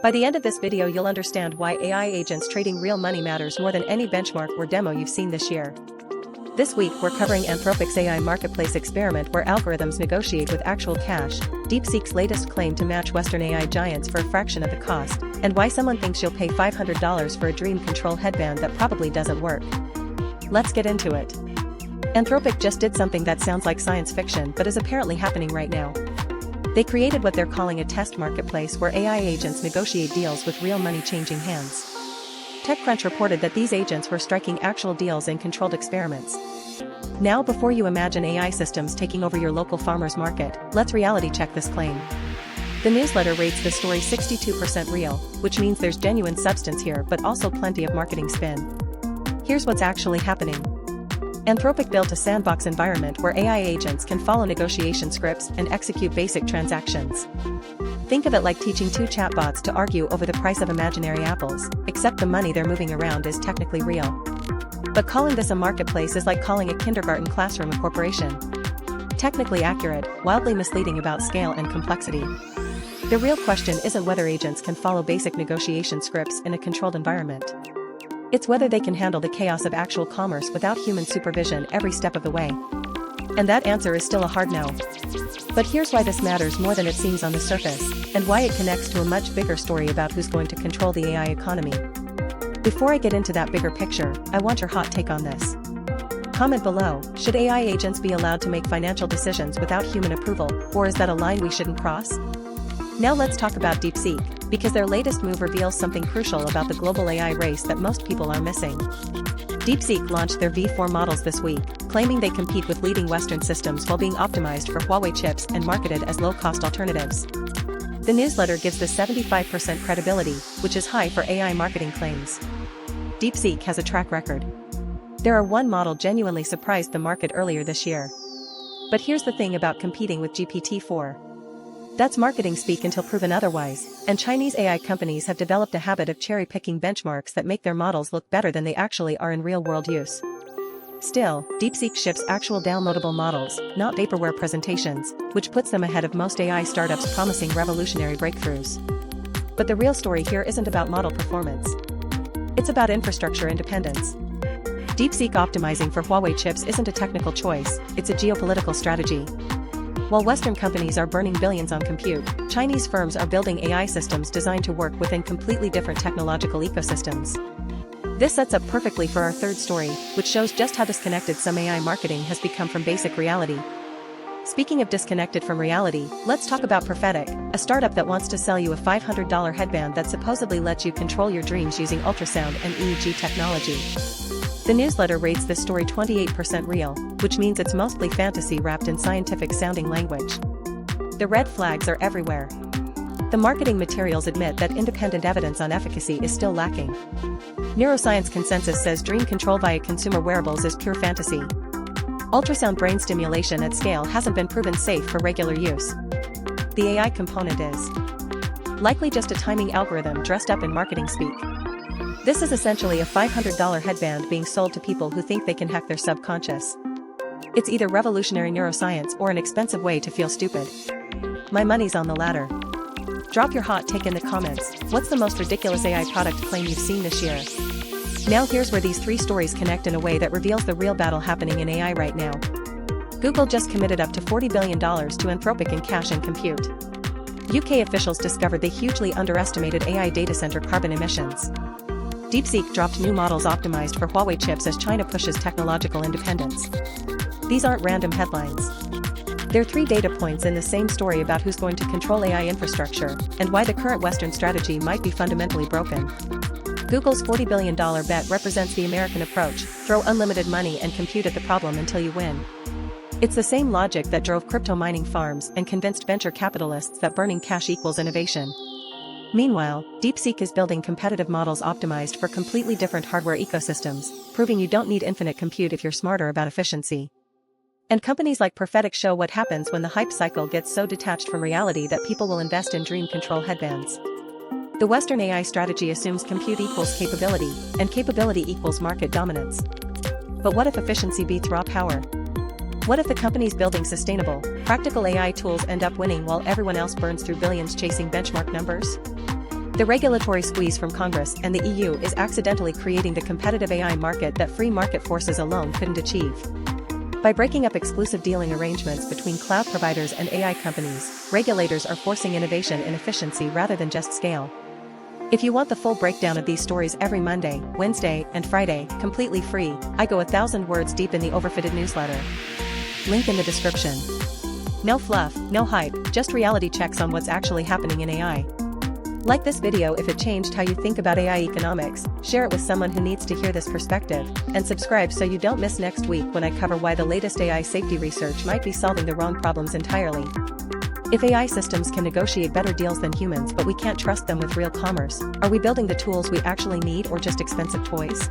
By the end of this video you'll understand why AI agents trading real money matters more than any benchmark or demo you've seen this year. This week we're covering Anthropic's AI marketplace experiment where algorithms negotiate with actual cash, DeepSeek's latest claim to match Western AI giants for a fraction of the cost, and why someone thinks you'll pay $500 for a dream control headband that probably doesn't work. Let's get into it. Anthropic just did something that sounds like science fiction but is apparently happening right now. They created what they're calling a test marketplace where AI agents negotiate deals with real money changing hands. TechCrunch reported that these agents were striking actual deals in controlled experiments. Now, before you imagine AI systems taking over your local farmer's market, let's reality check this claim. The newsletter rates the story 62% real, which means there's genuine substance here but also plenty of marketing spin. Here's what's actually happening. Anthropic built a sandbox environment where AI agents can follow negotiation scripts and execute basic transactions. Think of it like teaching two chatbots to argue over the price of imaginary apples, except the money they're moving around is technically real. But calling this a marketplace is like calling a kindergarten classroom a corporation. Technically accurate, wildly misleading about scale and complexity. The real question isn't whether agents can follow basic negotiation scripts in a controlled environment. It's whether they can handle the chaos of actual commerce without human supervision every step of the way. And that answer is still a hard no. But here's why this matters more than it seems on the surface, and why it connects to a much bigger story about who's going to control the AI economy. Before I get into that bigger picture, I want your hot take on this. Comment below, should AI agents be allowed to make financial decisions without human approval, or is that a line we shouldn't cross? Now let's talk about DeepSeek, because their latest move reveals something crucial about the global AI race that most people are missing. DeepSeek launched their V4 models this week, claiming they compete with leading Western systems while being optimized for Huawei chips and marketed as low-cost alternatives. The newsletter gives the 75% credibility, which is high for AI marketing claims. DeepSeek has a track record. Their one model genuinely surprised the market earlier this year. But here's the thing about competing with GPT-4. That's marketing speak until proven otherwise, and Chinese AI companies have developed a habit of cherry-picking benchmarks that make their models look better than they actually are in real-world use. Still, DeepSeek ships actual downloadable models, not vaporware presentations, which puts them ahead of most AI startups promising revolutionary breakthroughs. But the real story here isn't about model performance. It's about infrastructure independence. DeepSeek optimizing for Huawei chips isn't a technical choice, it's a geopolitical strategy. While Western companies are burning billions on compute, Chinese firms are building AI systems designed to work within completely different technological ecosystems. This sets up perfectly for our third story, which shows just how disconnected some AI marketing has become from basic reality. Speaking of disconnected from reality, let's talk about Overfitted, a startup that wants to sell you a $500 headband that supposedly lets you control your dreams using ultrasound and EEG technology. The newsletter rates this story 28% real, which means it's mostly fantasy wrapped in scientific-sounding language. The red flags are everywhere. The marketing materials admit that independent evidence on efficacy is still lacking. Neuroscience consensus says dream control via consumer wearables is pure fantasy. Ultrasound brain stimulation at scale hasn't been proven safe for regular use. The AI component is likely just a timing algorithm dressed up in marketing speak. This is essentially a $500 headband being sold to people who think they can hack their subconscious. It's either revolutionary neuroscience or an expensive way to feel stupid. My money's on the latter. Drop your hot take in the comments. What's the most ridiculous AI product claim you've seen this year? Now here's where these three stories connect in a way that reveals the real battle happening in AI right now. Google just committed up to $40 billion to Anthropic in cash and compute. UK officials discovered they hugely underestimated AI data center carbon emissions. DeepSeek dropped new models optimized for Huawei chips as China pushes technological independence. These aren't random headlines. They're three data points in the same story about who's going to control AI infrastructure, and why the current Western strategy might be fundamentally broken. Google's $40 billion bet represents the American approach: throw unlimited money and compute at the problem until you win. It's the same logic that drove crypto mining farms and convinced venture capitalists that burning cash equals innovation. Meanwhile, DeepSeek is building competitive models optimized for completely different hardware ecosystems, proving you don't need infinite compute if you're smarter about efficiency. And companies like Overfitted show what happens when the hype cycle gets so detached from reality that people will invest in dream control headbands. The Western AI strategy assumes compute equals capability, and capability equals market dominance. But what if efficiency beats raw power? What if the companies building sustainable, practical AI tools end up winning while everyone else burns through billions chasing benchmark numbers? The regulatory squeeze from Congress and the EU is accidentally creating the competitive AI market that free market forces alone couldn't achieve. By breaking up exclusive dealing arrangements between cloud providers and AI companies, regulators are forcing innovation and efficiency rather than just scale. If you want the full breakdown of these stories every Monday, Wednesday, and Friday, completely free, I go 1,000 words deep in the Overfitted newsletter. Link in the description. No fluff, no hype, just reality checks on what's actually happening in AI. Like this video if it changed how you think about AI economics, share it with someone who needs to hear this perspective, and subscribe so you don't miss next week when I cover why the latest AI safety research might be solving the wrong problems entirely. If AI systems can negotiate better deals than humans but we can't trust them with real commerce, are we building the tools we actually need or just expensive toys?